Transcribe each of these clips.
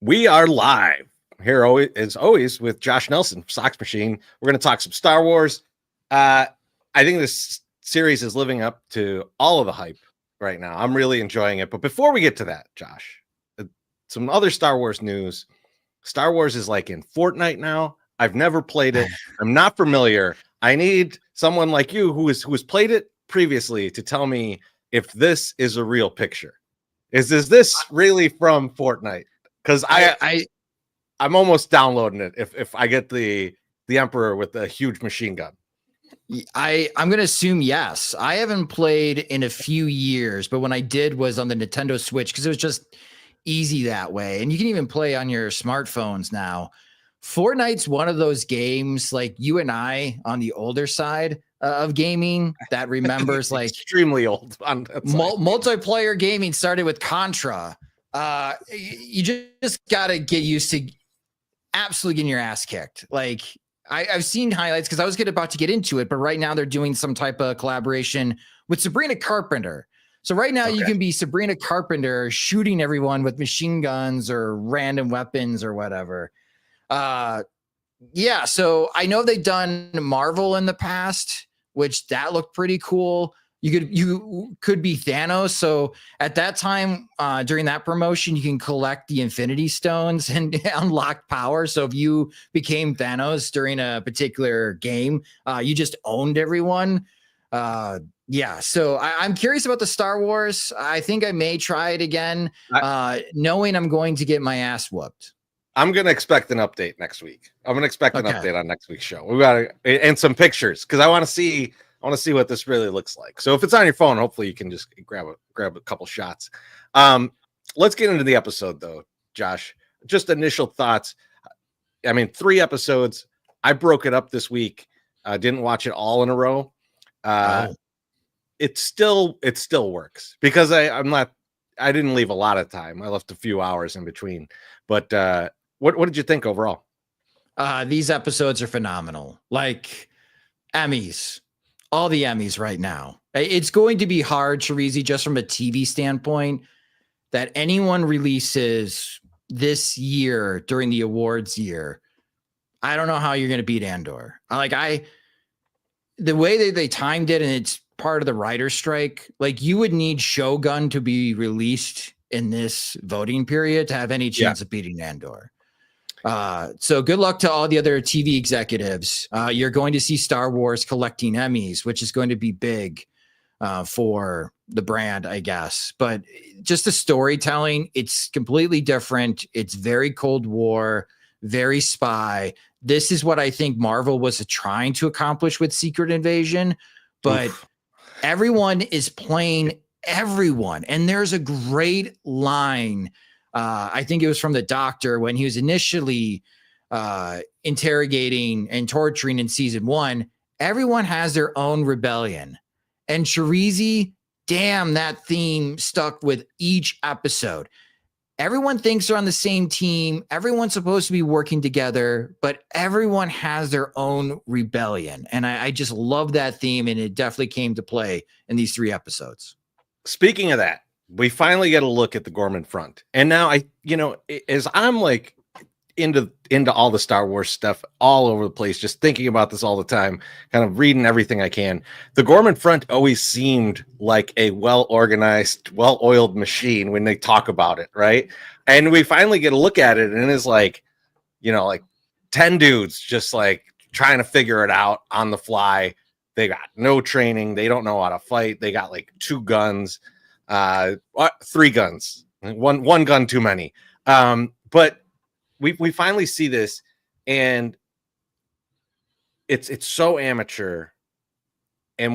We are live here, as always, with Josh Nelson, Sox Machine. We're going to talk some Star Wars. I think this series is living up to all of the hype right now. I'm really enjoying it. But before we get to that, Josh, some other Star Wars news. Star Wars is like in Fortnite now. I've never played it. I'm not familiar. I need someone like you who has played it previously to tell me if this is a real picture. Is this really from Fortnite? Because I'm almost downloading it if I get the Emperor with the huge machine gun. I'm gonna assume yes. I haven't played in a few years, but when I did was on the Nintendo Switch because it was just easy that way. And you can even play on your smartphones now. Fortnite's one of those games like you and I on the older side of gaming that remembers like extremely old on multiplayer gaming started with Contra. You just got to get used to absolutely getting your ass kicked. Like I've seen highlights because I was about to get into it, but right now they're doing some type of collaboration with Sabrina Carpenter. So right now you can be Sabrina Carpenter shooting everyone with machine guns or random weapons or whatever. Yeah. So I know they've done Marvel in the past, which that looked pretty cool. You could be Thanos. So at that time, during that promotion, you can collect the Infinity Stones and unlock power. So if you became Thanos during a particular game, you just owned everyone. Yeah. So I'm curious about the Star Wars. I think I may try it again, knowing I'm going to get my ass whooped. I'm going to expect an update next week. I'm going to expect an update on next week's show. We got and some pictures because I want to see what this really looks like. So if it's on your phone, hopefully you can just grab a couple shots. Let's get into the episode though, Josh. Just initial thoughts. I mean, 3 episodes. I broke it up this week. Didn't watch it all in a row. It still works because I didn't leave a lot of time. I left a few hours in between. But what did you think overall? These episodes are phenomenal. Like Emmys. All the Emmys right now. It's going to be hard, Chorizy, just from a TV standpoint, that anyone releases this year during the awards year. I don't know how you're going to beat Andor. The way they timed it, and it's part of the writer's strike, like you would need Shogun to be released in this voting period to have any chance of beating Andor. So good luck to all the other TV executives. You're going to see Star Wars collecting Emmys, which is going to be big for the brand, I guess. But just the storytelling, it's completely different. It's very Cold War, very spy. This is what I think Marvel was trying to accomplish with Secret Invasion, but everyone is playing everyone. And there's a great line. I think it was from the doctor when he was initially interrogating and torturing in season 1. Everyone has their own rebellion. And Chorizy, damn, that theme stuck with each episode. Everyone thinks they're on the same team. Everyone's supposed to be working together, but everyone has their own rebellion. And I just love that theme. And it definitely came to play in these 3 episodes. Speaking of that, we finally get a look at the Gorman front. And now as I'm like into all the Star Wars stuff all over the place, just thinking about this all the time, kind of reading everything I can. The Gorman front always seemed like a well-organized, well-oiled machine when they talk about it, right? And we finally get a look at it, and it's like, like 10 dudes just like trying to figure it out on the fly. They got no training. They don't know how to fight. They got like 2 guns. 3 guns, one gun too many. But we finally see this, and it's so amateur. And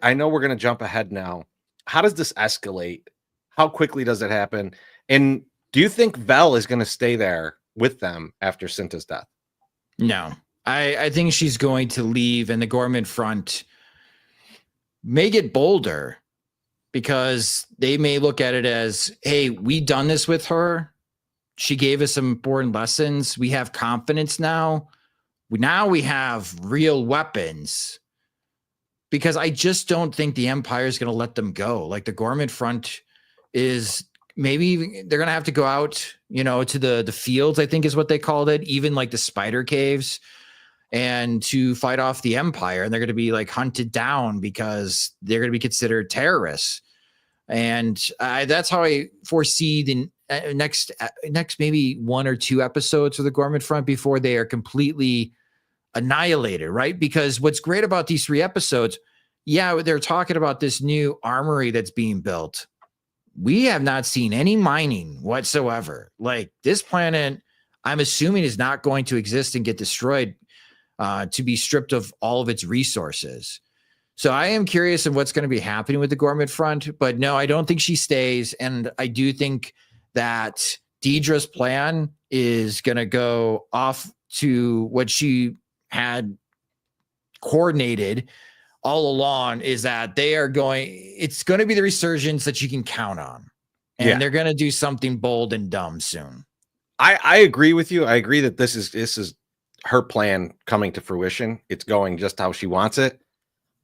I know we're going to jump ahead now. How does this escalate? How quickly does it happen? And do you think Vel is going to stay there with them after Cinta's death? No, I think she's going to leave, and the Gorman front may get bolder. Because they may look at it as, hey, we done this with her. She gave us some important lessons. We have confidence now. Now we have real weapons. Because I just don't think the Empire is going to let them go. Like the Gorman front is maybe they're gonna have to go out, to the fields, I think is what they called it, even like the spider caves, and to fight off the Empire. And they're gonna be like hunted down because they're gonna be considered terrorists. And that's how I foresee the next maybe 1 or 2 episodes of the Gorman Front before they are completely annihilated, right? Because what's great about these 3 episodes, they're talking about this new armory that's being built. We have not seen any mining whatsoever. Like, this planet, I'm assuming, is not going to exist and get destroyed, to be stripped of all of its resources. So I am curious of what's going to be happening with the Gorman Front, but no, I don't think she stays. And I do think that Deidre's plan is going to go off to what she had coordinated all along, is that it's going to be the resurgence that you can count on. And they're going to do something bold and dumb soon. I agree with you. I agree that this is her plan coming to fruition. It's going just how she wants it.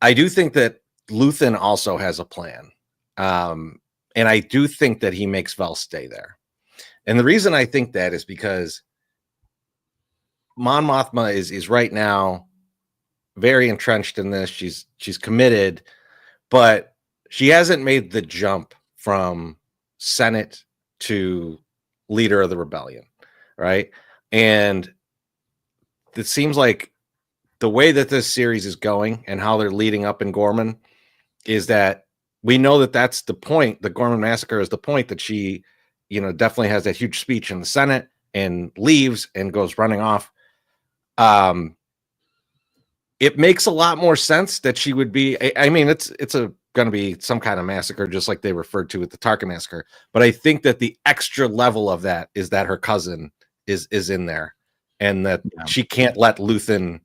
I do think that Luthen also has a plan. And I do think that he makes Vel stay there. And the reason I think that is because Mon Mothma is right now very entrenched in this. She's committed, but she hasn't made the jump from Senate to leader of the rebellion, right? And it seems like the way that this series is going and how they're leading up in Gorman is that we know that that's the point. The Gorman massacre is the point that she, definitely has that huge speech in the Senate and leaves and goes running off. It makes a lot more sense that she would be. I mean, it's going to be some kind of massacre, just like they referred to with the Tarkin massacre. But I think that the extra level of that is that her cousin is in there, and that she can't let Luthen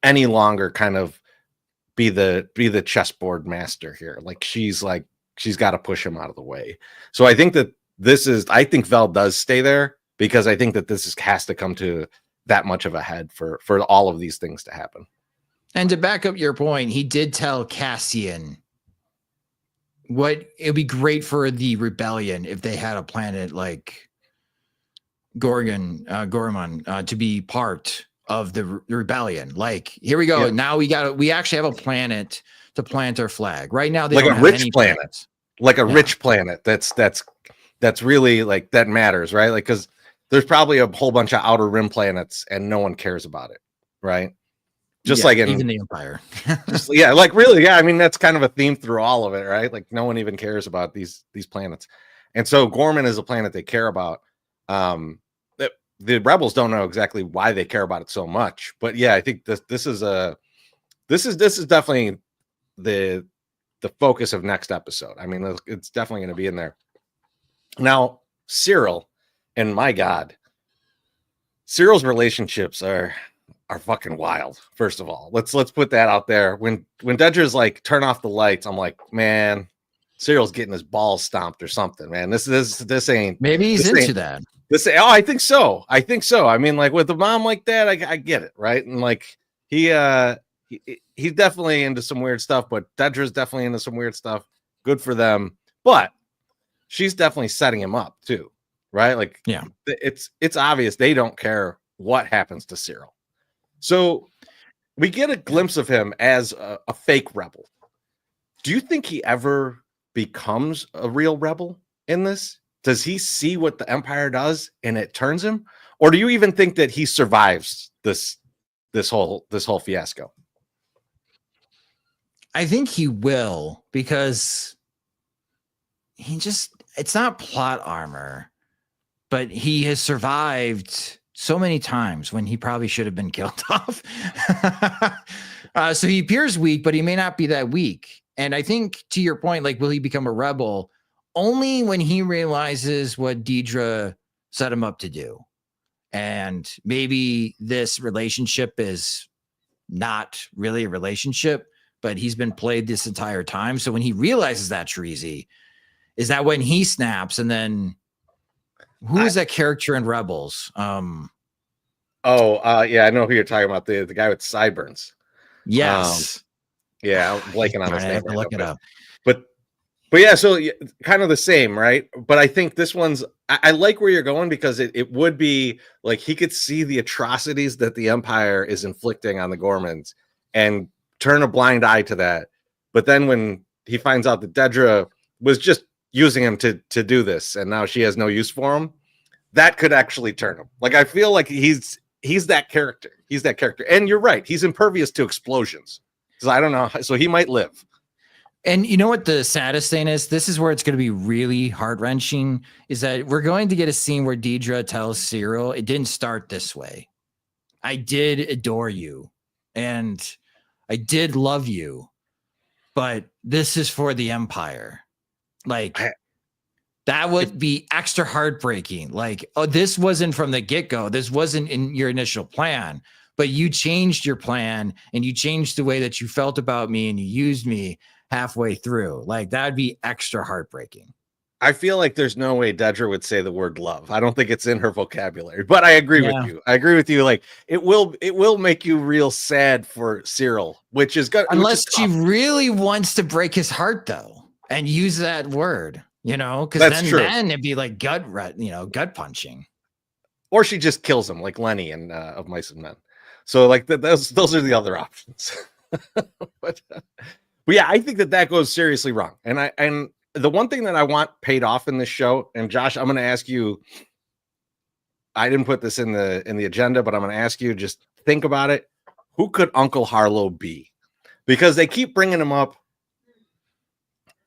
any longer kind of be the chessboard master here. Like, she's got to push him out of the way. So I think that I think Vel does stay there, because I think that has to come to that much of a head for all of these things to happen. And to back up your point, he did tell Cassian it'd be great for the rebellion if they had a planet like Gorman to be part of the rebellion. Like, here we go. Now we actually have a planet to plant our flag. Right now, they like don't a rich have planet, planets. like a rich planet. That's really, like, that matters, right? Like, because there's probably a whole bunch of outer rim planets and no one cares about it, right? Just like even the Empire. like, really, I mean, that's kind of a theme through all of it, right? Like, no one even cares about these planets. And so Gorman is a planet they care about. The rebels don't know exactly why they care about it so much, but I think this is definitely the focus of next episode. I mean, it's definitely going to be in there. Now, Cyril, and my God, Cyril's relationships are fucking wild. First of all, let's put that out there. When Dedra's like, turn off the lights, I'm like, man, Cyril's getting his balls stomped or something, man. This ain't. Maybe he's into that. I think so. I mean, like, with the mom like that, I get it, right? And like, he's definitely into some weird stuff, but Dedra's definitely into some weird stuff. Good for them, but she's definitely setting him up too, right? Like, it's obvious they don't care what happens to Cyril. So we get a glimpse of him as a fake rebel. Do you think he ever becomes a real rebel in this? Does he see what the Empire does and it turns him? Or do you even think that he survives this whole fiasco? I think he will, because it's not plot armor, but he has survived so many times when he probably should have been killed off. So he appears weak, but he may not be that weak. And I think, to your point, like, will he become a rebel? Only when he realizes what Deidre set him up to do. And maybe this relationship is not really a relationship, but he's been played this entire time. So when he realizes that, Chorizy, is that when he snaps? And then who is that character in Rebels? I know who you're talking about. The guy with sideburns. Yes. I'm blanking on his name. Look it up. But But yeah, so kind of the same, right? But I think this one's I like where you're going because it would be like he could see the atrocities that the Empire is inflicting on the Gormans and turn a blind eye to that. But then when he finds out that Dedra was just using him to do this, and now she has no use for him, that could actually turn him. Like I feel like he's that character. He's that character. And you're right, he's impervious to explosions. So I don't know. So he might live. And you know what the saddest thing is? This is where it's going to be really heart-wrenching, is that we're going to get a scene where Dedra tells Cyril, it didn't start this way. I did adore you, and I did love you, but this is for the Empire. Like, that would be extra heartbreaking. Like, oh, this wasn't from the get-go. This wasn't in your initial plan, but you changed your plan, and you changed the way that you felt about me, and you used me halfway through. Like, that'd be extra heartbreaking. I feel like there's no way Dedra would say the word love. I don't think it's in her vocabulary, but I agree with you. I agree with you. Like it will make you real sad for Cyril, which is good. Unless she really wants to break his heart though, and use that word, because then it'd be like gut punching. Or she just kills him like Lenny and of Mice and Men. So like those are the other options. But yeah, I think that goes seriously wrong. And the one thing that I want paid off in this show, and Josh, I'm going to ask you. I didn't put this in the agenda, but I'm going to ask you. Just think about it. Who could Uncle Harlow be? Because they keep bringing him up.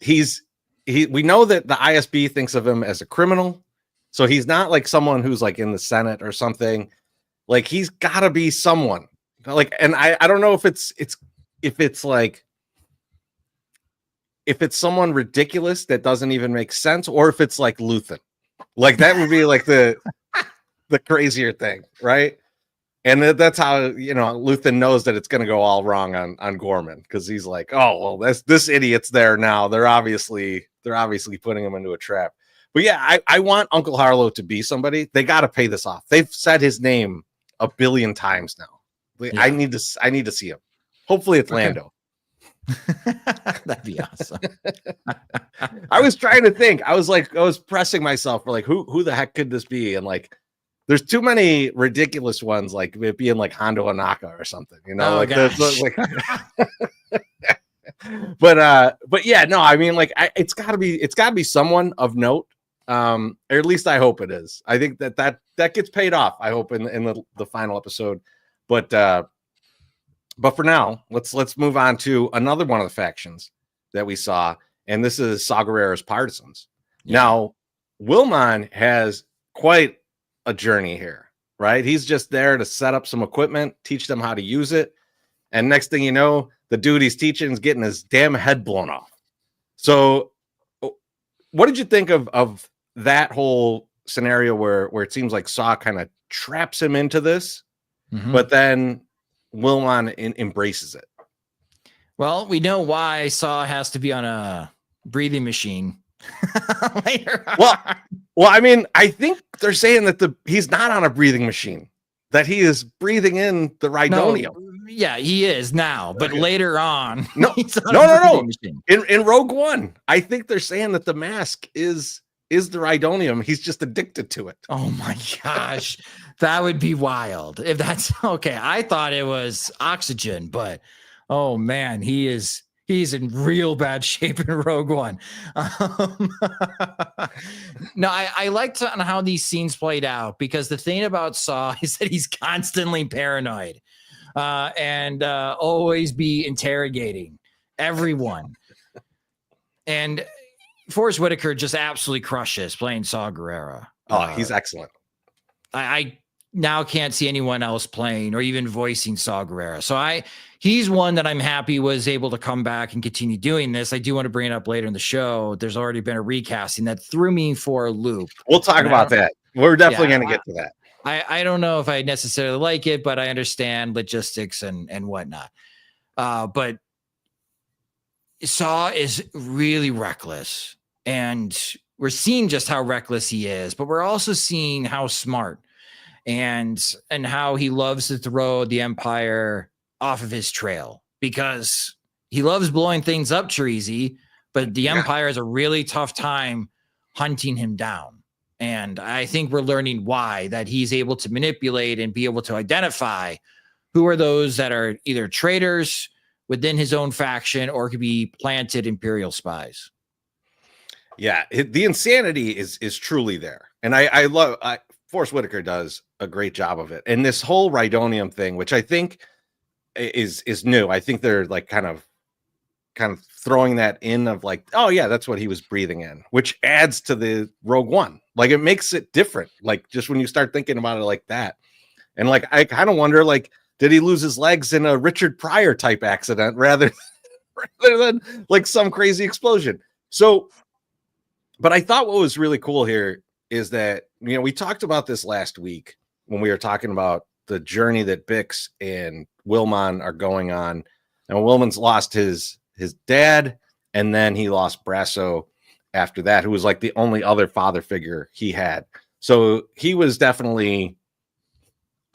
We know that the ISB thinks of him as a criminal, so he's not like someone who's like in the Senate or something. Like he's got to be someone. Like, and I don't know if it's like. If it's someone ridiculous that doesn't even make sense, or if it's like Luthen, like that would be like the crazier thing, right? And that's how Luthen knows that it's going to go all wrong on Gorman, because he's like, oh well, this idiot's there now. They're obviously putting him into a trap. But yeah, I want Uncle Harlow to be somebody. They got to pay this off. They've said his name a billion times now. Yeah. I need to see him. Hopefully it's Lando. That'd be awesome. I was trying to think. I was pressing myself for like who the heck could this be? And like there's too many ridiculous ones, like it being like Hondo Anaka or something, but yeah, no, I mean like it's gotta be someone of note. Or at least I hope it is. I think that gets paid off, I hope, in the final episode. But for now, let's move on to another one of the factions that we saw, and this is Saw Gerrera's partisans. Yeah. Now, Wilmon has quite a journey here, right? He's just there to set up some equipment, teach them how to use it, and next thing you know, the dude he's teaching is getting his damn head blown off. So, what did you think of that whole scenario where it seems like Saw kind of traps him into this, but then Wilmon embraces it? Well, we know why Saw has to be on a breathing machine later on. Well, I mean, I think they're saying that he's not on a breathing machine, that he is breathing in the Rhydonium. No, yeah, he is now, but later on, no. In Rogue One, I think they're saying that the mask is the Rhydonium. He's just addicted to it. Oh my gosh. That would be wild if that's okay. I thought it was oxygen, but oh man, he's in real bad shape in Rogue One. No, I liked on how these scenes played out, because the thing about Saw is that he's constantly paranoid and always be interrogating everyone. And Forrest Whitaker just absolutely crushes playing Saw Gerrera. Oh, he's excellent. I now can't see anyone else playing or even voicing Saw Gerrera. So he's one that I'm happy was able to come back and continue doing this. I do want to bring it up later in the show. There's already been a recasting that threw me for a loop. We'll talk about that. We're definitely going to get to that. I don't know if I necessarily like it, but I understand logistics and whatnot. But Saw is really reckless, and we're seeing just how reckless he is, but we're also seeing how smart and how he loves to throw the Empire off of his trail, because he loves blowing things up, Chorizy, but the Yeah. Empire has a really tough time hunting him down. And I think we're learning why, that he's able to manipulate and be able to identify who are those that are either traitors within his own faction or could be planted Imperial spies. Yeah, the insanity is truly there, and I love. Forrest Whitaker does a great job of it, and this whole Rhydonium thing, which I think is new. I think they're like kind of throwing that in of like, oh yeah, that's what he was breathing in, which adds to the Rogue One. Like it makes it different. Like just when you start thinking about it like that, and like I kind of wonder, like, did he lose his legs in a Richard Pryor type accident rather than like some crazy explosion? So. But I thought what was really cool here is that, you know, we talked about this last week when we were talking about the journey that Bix and Wilmon are going on. And Wilmon's lost his dad, and then he lost Brasso after that, who was like the only other father figure he had. So he was definitely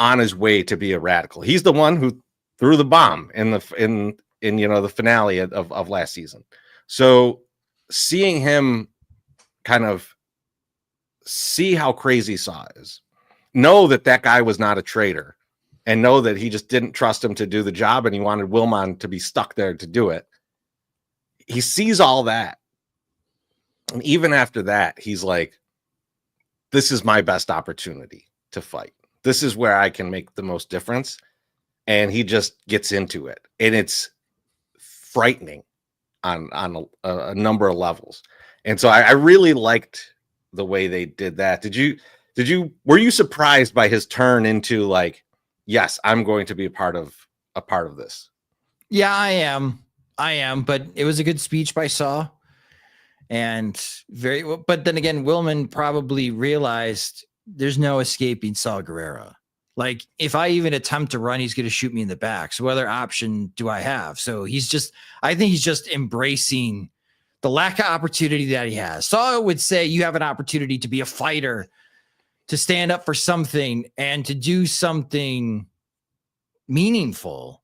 on his way to be a radical. He's the one who threw the bomb in you know, the finale of last season. So seeing him kind of see how crazy Saw is, know that guy was not a traitor, and know that he just didn't trust him to do the job and he wanted Wilmon to be stuck there to do it. He sees all that. And even after that, he's like, this is my best opportunity to fight. This is where I can make the most difference. And he just gets into it. And it's frightening on a number of levels. And so I really liked the way they did that. Were you surprised by his turn into like, yes, I'm going to be a part of this? Yeah, I am, but it was a good speech by Saw. And but then again, Wilmon probably realized there's no escaping Saw Gerrera. Like if I even attempt to run, he's going to shoot me in the back. So what other option do I have? So I think he's just embracing the lack of opportunity that he has. Saw would say you have an opportunity to be a fighter, to stand up for something and to do something meaningful.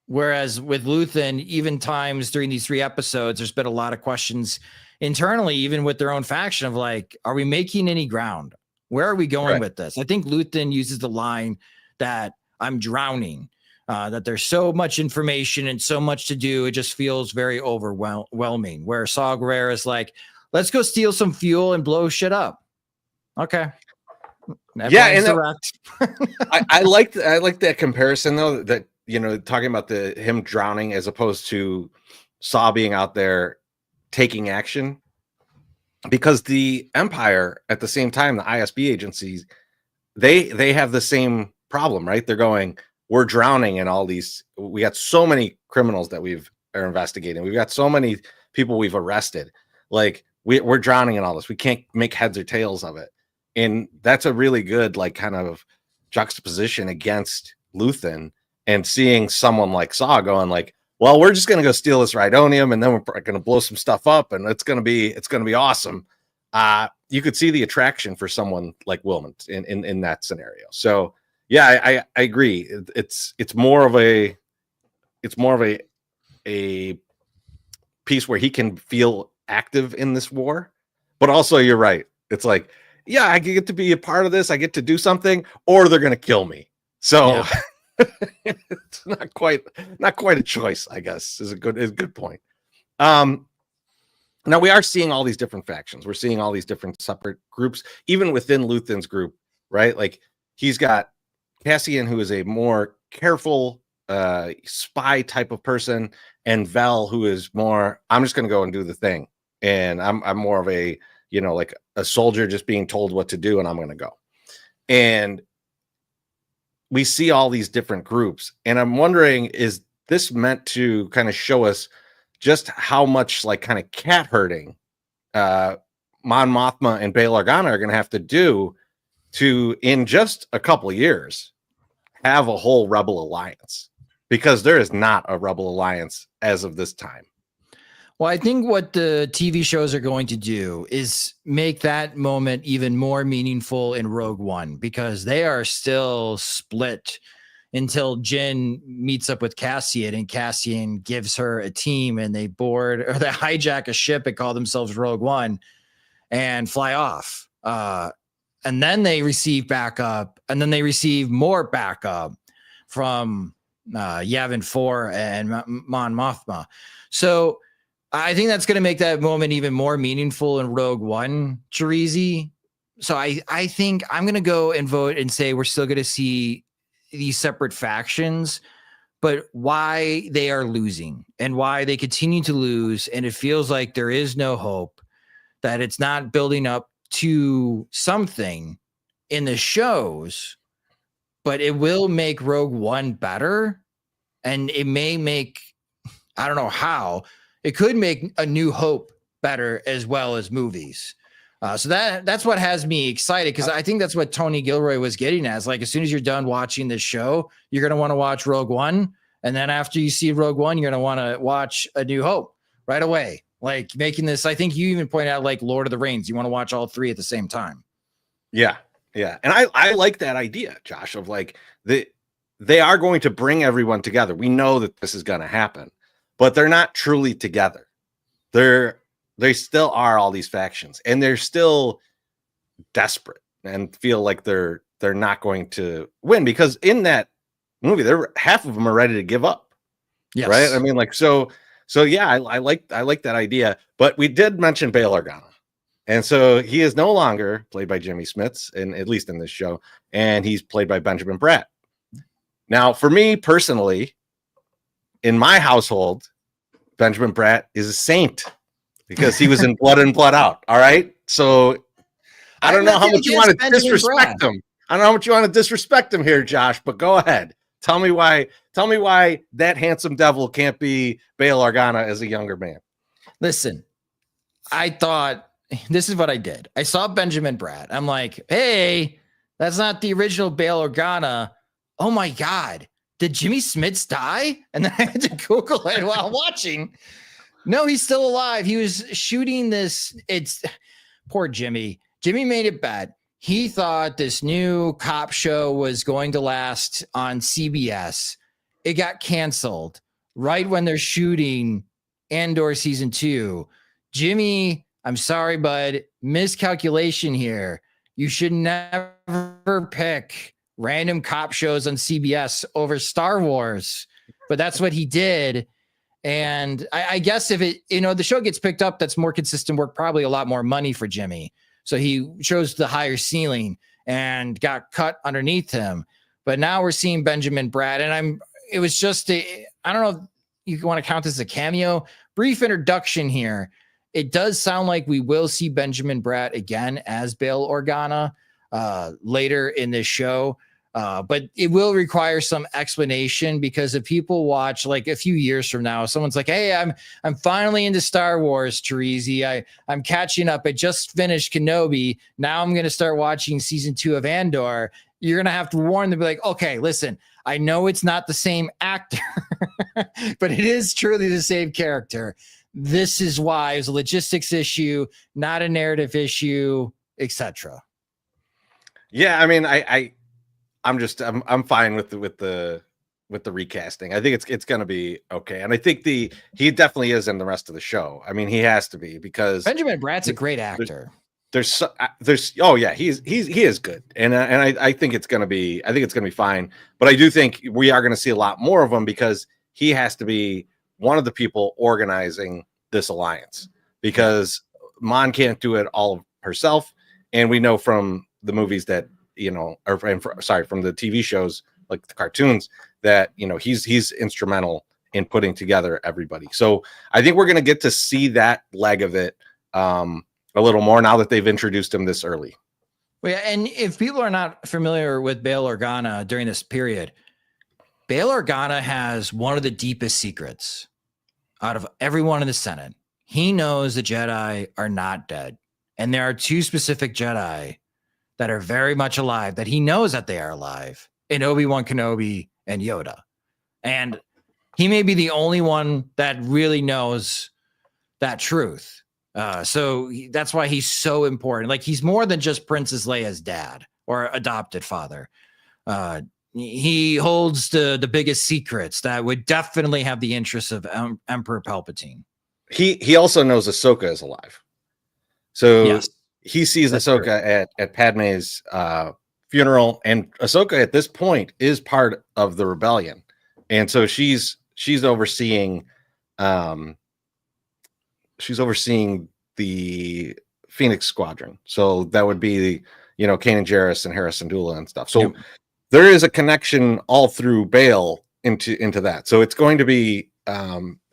Whereas with Luthen, even times during these 3 episodes, there's been a lot of questions internally, even with their own faction of like, are we making any ground? Where are we going with this? I think Luthen uses the line that I'm drowning, that there's so much information and so much to do. It just feels very overwhelming. Where Saw Gerrera is like, let's go steal some fuel and blow shit up. Okay. Yeah, and I like that comparison though, that, you know, talking about him drowning as opposed to Saw being out there taking action, because the Empire at the same time, the ISB agencies, they have the same problem, right? They're going, we're drowning in all these. We got so many criminals that are investigating. We've got so many people we've arrested. Like we're drowning in all this. We can't make heads or tails of it. And that's a really good, like, kind of juxtaposition against Luthen, and seeing someone like Saw going like, well, we're just going to go steal this Rhydonium and then we're going to blow some stuff up and it's going to be awesome. You could see the attraction for someone like Wilmon in that scenario. So yeah, I agree. It's more of a piece where he can feel active in this war, but also you're right. It's like, yeah, I get to be a part of this. I get to do something, or they're going to kill me. So yeah. It's not quite a choice, I guess, is a good point. Now we are seeing all these different factions. We're seeing all these different separate groups, even within Luthen's group, right? Like he's got Cassian, who is a more careful spy type of person, and Vel, who is more, I'm just going to go and do the thing. And I'm more of a, you know, like a soldier just being told what to do and I'm going to go. And we see all these different groups, and I'm wondering, is this meant to kind of show us just how much like kind of cat herding Mon Mothma and Bail Organa are going to have to do to, in just a couple of years, have a whole rebel alliance? Because there is not a rebel alliance as of this time. Well, I think what the TV shows are going to do is make that moment even more meaningful in Rogue One, because they are still split until Jyn meets up with Cassian, and Cassian gives her a team, and they board or they hijack a ship and call themselves Rogue One and fly off. And then they receive backup, and then they receive more backup from Yavin 4 and Mon Mothma. So I think that's going to make that moment even more meaningful in Rogue One, Chorizy. So I think I'm going to go and vote and say we're still going to see these separate factions, but why they are losing and why they continue to lose. And it feels like there is no hope, that it's not building up to something in the shows, but it will make Rogue One better. And it may make, I don't know how, it could make A New Hope better as well as movies. So that's what has me excited, because I think that's what Tony Gilroy was getting at. Like, as soon as you're done watching this show, you're going to want to watch Rogue One. And then after you see Rogue One, you're going to want to watch A New Hope right away. Like, making this, I think you even pointed out, like Lord of the Rings, you want to watch all three at the same time. Yeah. Yeah. And I like that idea, Josh, of like they are going to bring everyone together. We know that this is going to happen, but they're not truly together. They still are all these factions, and they're still desperate and feel like they're not going to win, because in that movie, half of them are ready to give up. Yes. Right. I mean, like, so yeah, I like that idea, but we did mention Bail Organa. And so he is no longer played by Jimmy Smits, and at least in this show, and he's played by Benjamin Bratt. Now, for me personally, in my household, Benjamin Bratt is a saint, because he was in Blood In, Blood Out. All right. So I don't know how much you want to disrespect him. I don't know how much you want to disrespect him here, Josh, but go ahead. Tell me why that handsome devil can't be Bail Organa as a younger man. Listen, I thought, this is what I did. I saw Benjamin Bratt. I'm like, hey, that's not the original Bail Organa. Oh my God. Did Jimmy Smits die? And then I had to Google it while watching. No, he's still alive. He was shooting this. It's poor Jimmy. Jimmy made it bad. He thought this new cop show was going to last on CBS. It got canceled right when they're shooting Andor season 2. Jimmy, I'm sorry, bud. Miscalculation here. You should never pick random cop shows on CBS over Star Wars. But that's what he did. And I guess if it, the show gets picked up, that's more consistent work, probably a lot more money for Jimmy. So he chose the higher ceiling and got cut underneath him. But now we're seeing Benjamin Bratt, and it was just I don't know if you want to count this as a cameo, brief introduction here. It does sound like we will see Benjamin Bratt again as Bail Organa later in this show. But it will require some explanation, because if people watch like a few years from now, someone's like, hey, I'm finally into Star Wars, Chorizy. I'm catching up. I just finished Kenobi. Now I'm going to start watching season 2 of Andor. You're going to have to warn them, be like, okay, listen, I know it's not the same actor, but it is truly the same character. This is why. It was a logistics issue, not a narrative issue, etc. Yeah, I mean, I'm fine with the recasting. I think it's going to be okay, and I think he definitely is in the rest of the show. I mean, he has to be, because Benjamin Bratt's a great actor. There's oh yeah, he is good, and I think it's going to be fine. But I do think we are going to see a lot more of him, because he has to be one of the people organizing this alliance, because Mon can't do it all herself, and we know from the movies that from the TV shows, like the cartoons, that he's instrumental in putting together everybody. So I think we're going to get to see that leg of it a little more now that they've introduced him this early. Well, yeah, and if people are not familiar with Bail Organa during this period, Bail Organa has one of the deepest secrets out of everyone in the Senate. He knows the Jedi are not dead, and there are 2 specific Jedi that are very much alive, that he knows that they are alive, in Obi-Wan Kenobi and Yoda. And he may be the only one that really knows that truth. So that's why he's so important. Like, he's more than just Princess Leia's dad or adopted father. he holds the biggest secrets that would definitely have the interests of Emperor Palpatine. He also knows Ahsoka is alive, so Yes, he sees that's Ahsoka true. at Padme's funeral, and Ahsoka at this point is part of the rebellion, and so she's overseeing the Phoenix Squadron. So that would be Kanan Jarrus and Hera Syndulla and stuff. So Yep. there is a connection all through Bail into that. So it's going to be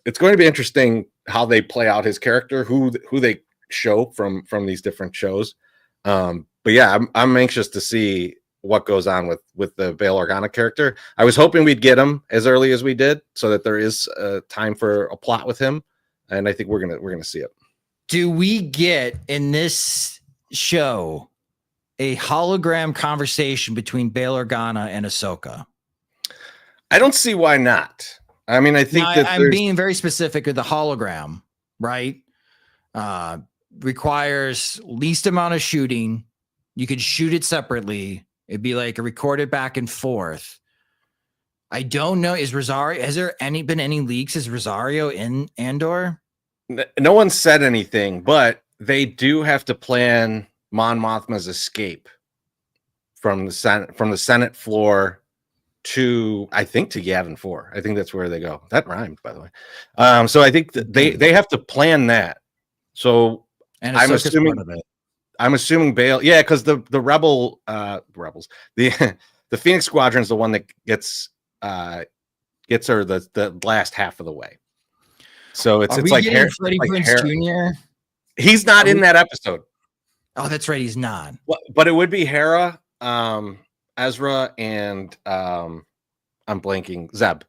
interesting how they play out his character, who they show from these different shows. But yeah, I'm anxious to see what goes on with the Bail Organa character. I was hoping we'd get him as early as we did, so that there is time for a plot with him, and I think we're gonna see it. Do we get in this show a hologram conversation between Bail Organa and Ahsoka? I don't see why not. I mean, I think now, I'm being very specific with the hologram, right? Requires least amount of shooting. You could shoot it separately. It'd be like a recorded back and forth. I don't know. Has there been any leaks? Is Rosario in Andor? No one said anything, but they do have to plan Mon Mothma's escape from the Senate floor to Yavin 4. I think that's where they go. That rhymed, by the way. So I think that they have to plan that. So and I'm assuming Bail, yeah, because the rebels, the Phoenix Squadron is the one that gets her the last half of the way. So it's like Freddie Prinze Jr. He's not in that episode. Oh, that's right, he's not. But it would be Hera, Ezra, and I'm blanking, Zeb.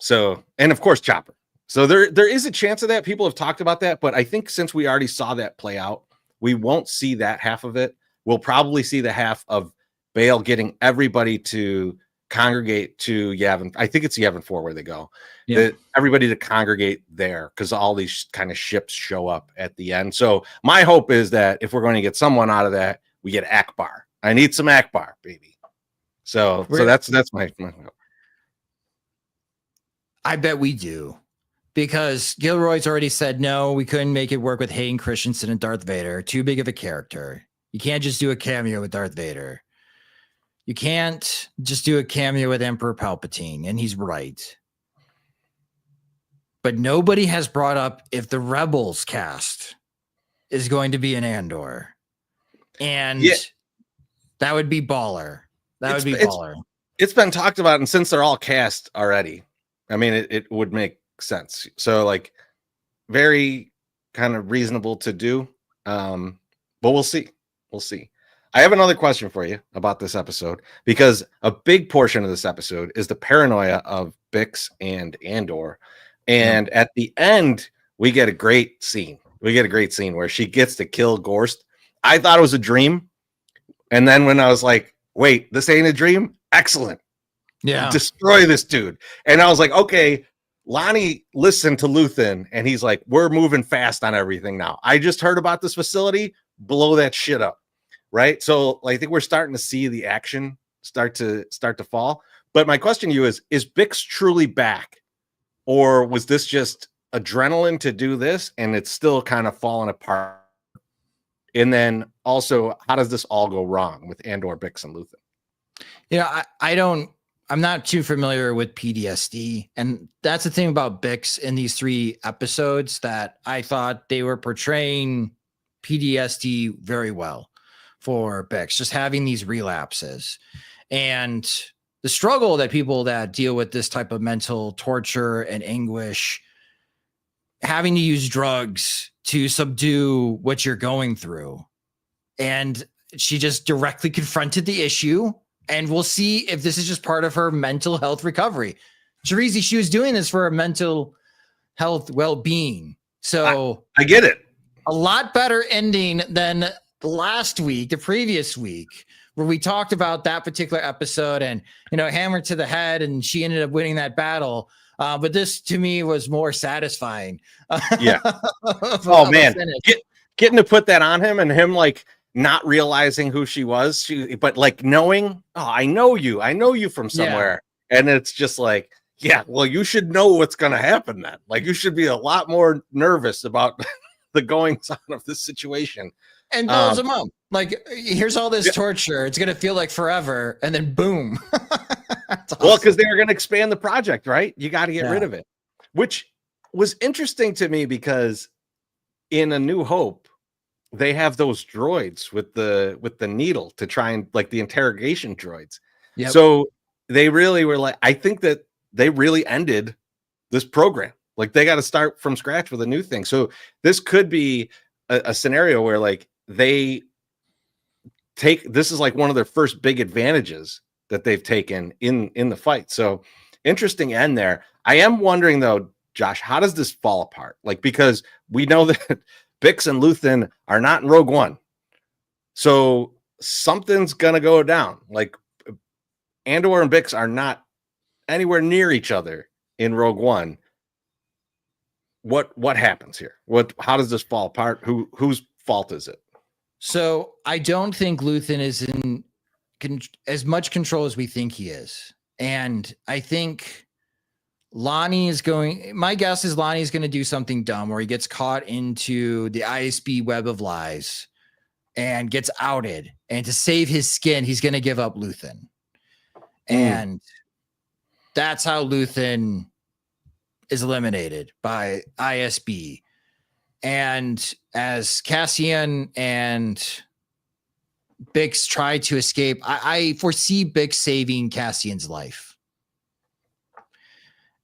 So, and of course Chopper. So there is a chance of that. People have talked about that, but I think since we already saw that play out, we won't see that half of it. We'll probably see the half of Bail getting everybody to congregate to Yavin. I think it's Yavin 4 where they go. Yeah. Everybody to congregate there, because all these kind of ships show up at the end. So my hope is that if we're going to get someone out of that, we get Akbar. I need some Akbar, baby. So that's my hope. I bet we do. Because Gilroy's already said, no, we couldn't make it work with Hayden Christensen and Darth Vader. Too big of a character. You can't just do a cameo with Darth Vader. You can't just do a cameo with Emperor Palpatine. And he's right. But nobody has brought up if the Rebels cast is going to be an Andor. And that would be baller. It's been talked about, and since they're all cast already, I mean, it would make sense. So like very kind of reasonable to do. But we'll see. I have another question for you about this episode, because a big portion of this episode is the paranoia of Bix and Andor. And at the end, we get a great scene. Where she gets to kill Gorst. I thought it was a dream. And then when I was like, wait, this ain't a dream? Excellent. Yeah. Destroy this dude. And I was like, okay, Lonnie listened to Luthen, and he's like, we're moving fast on everything now. I just heard about this facility. Blow that shit up. Right. So I think we're starting to see the action start to fall. But my question to you is Bix truly back? Or was this just adrenaline to do this and it's still kind of falling apart? And then also, how does this all go wrong with Andor, Bix, and Luthen? I'm not too familiar with PTSD. And that's the thing about Bix in these 3 episodes, that I thought they were portraying PTSD very well for Bix, just having these relapses. And the struggle that people that deal with this type of mental torture and anguish, having to use drugs to subdue what you're going through. And she just directly confronted the issue, and we'll see if this is just part of her mental health recovery. Chorizy, she was doing this for her mental health well-being. So I get it. A lot better ending than the previous week, where we talked about that particular episode and, hammer to the head, and she ended up winning that battle. But this to me was more satisfying. Yeah. Oh man, getting to put that on him, and him like not realizing who she was, but like knowing, oh, I know you from somewhere. And it's just like, yeah, well, you should know what's going to happen then. Like, you should be a lot more nervous about the goings on of this situation. And blows him up. Like, here's all this torture. It's going to feel like forever. And then boom. Awesome. Well, because they were going to expand the project, right? You got to get rid of it, which was interesting to me because in A New Hope, they have those droids with the needle to try and like the interrogation droids. Yep. So they really were like, I think that they really ended this program. Like they got to start from scratch with a new thing. So this could be a scenario where like they take, this is like one of their first big advantages that they've taken in the fight. So interesting end there. I am wondering though, Josh, how does this fall apart? Like, because we know that Bix and Luthen are not in Rogue One. So something's going to go down. Like Andor and Bix are not anywhere near each other in Rogue One. What happens here? How does this fall apart? Whose fault is it? So I don't think Luthen is in as much control as we think he is. And I think Lonnie is my guess is Lonnie is going to do something dumb where he gets caught into the ISB web of lies and gets outed. And to save his skin, he's going to give up Luthen. And that's how Luthen is eliminated by ISB. And as Cassian and Bix try to escape, I foresee Bix saving Cassian's life.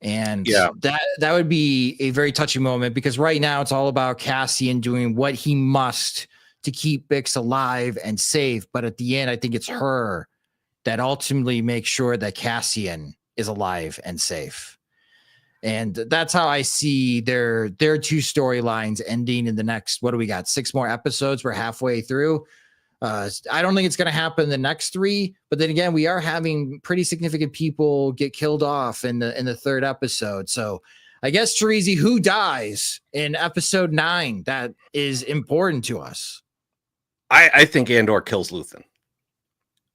And that would be a very touching moment because right now it's all about Cassian doing what he must to keep Bix alive and safe. But at the end, I think it's her that ultimately makes sure that Cassian is alive and safe. And that's how I see their two storylines ending in the next, what do we got? 6 more episodes. We're halfway through. I don't think it's going to happen in the next 3, but then again, we are having pretty significant people get killed off in the 3rd episode. So I guess, Chorizy, who dies in episode 9? That is important to us. I think Andor kills Luthen.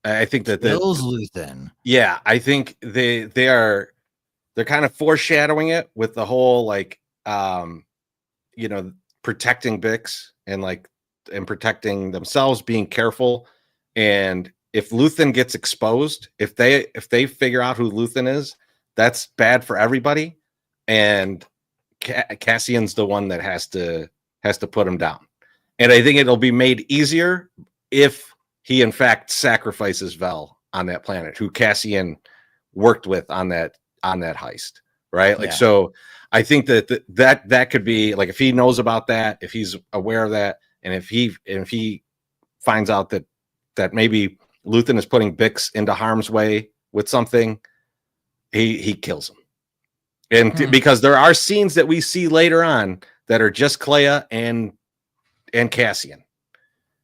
I think that kills Luthen. Yeah, I think they're kind of foreshadowing it with the whole like protecting Bix and protecting themselves, being careful. And if Luthen gets exposed, if they figure out who Luthen is, that's bad for everybody. And Cassian's the one that has to put him down. And I think it'll be made easier if he in fact sacrifices Vel on that planet, who Cassian worked with on that heist, right? Like, so I think that could be like, if he knows about that, if he's aware of that, and if he finds out that maybe Luthen is putting Bix into harm's way with something, he kills him. And because there are scenes that we see later on that are just Clea and Cassian.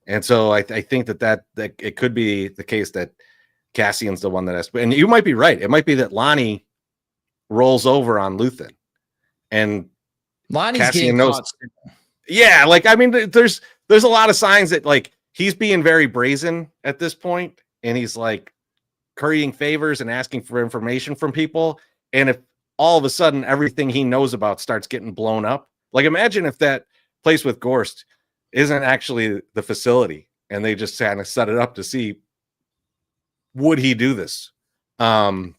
And so I think that it could be the case that Cassian's the one that has, and you might be right. It might be that Lonnie rolls over on Luthen, and Lonnie's Cassian knows. Caught. Yeah, like, I mean, there's a lot of signs that like he's being very brazen at this point, and he's like currying favors and asking for information from people. And if all of a sudden everything he knows about starts getting blown up, like imagine if that place with Gorst isn't actually the facility, and they just kind of set it up to see, would he do this? Well,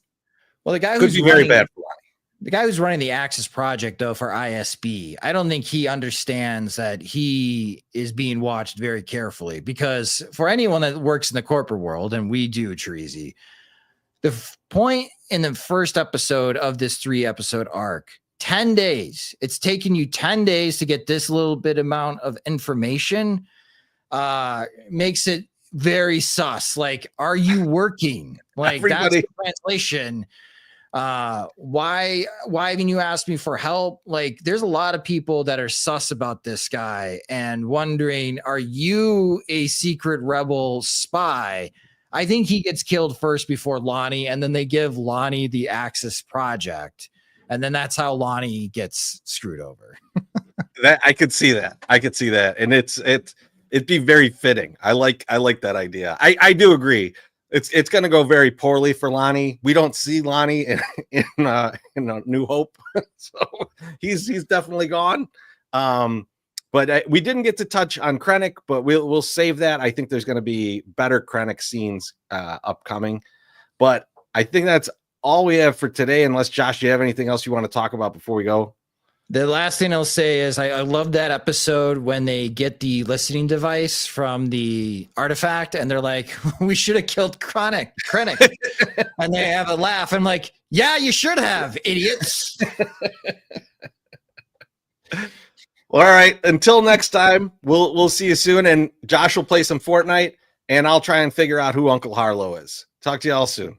the guy could be very bad for Lonnie. The guy who's running the Axis project, though, for ISB, I don't think he understands that he is being watched very carefully, because for anyone that works in the corporate world, and we do, Chorizy, the point in the first episode of this 3-episode arc, 10 days, it's taken you 10 days to get this little bit amount of information, makes it very sus. Like, are you working? Like, that's the translation. Why haven't you asked me for help? Like, there's a lot of people that are sus about this guy and wondering, are you a secret rebel spy? I think he gets killed first before Lonnie, and then they give Lonnie the Axis project, and then that's how Lonnie gets screwed over. That I could see that. And It'd be very fitting. I like that idea. I do agree. It's going to go very poorly for Lonnie. We don't see Lonnie in New Hope, so he's definitely gone. But we didn't get to touch on Krennic, but we'll save that. I think there's going to be better Krennic scenes upcoming. But I think that's all we have for today. Unless Josh, do you have anything else you want to talk about before we go? The last thing I'll say is I love that episode when they get the listening device from the artifact and they're like, we should have killed Krennic. And they have a laugh. I'm like, yeah, you should have, idiots. All right. Until next time, we'll see you soon. And Josh will play some Fortnite and I'll try and figure out who Uncle Harlow is. Talk to you all soon.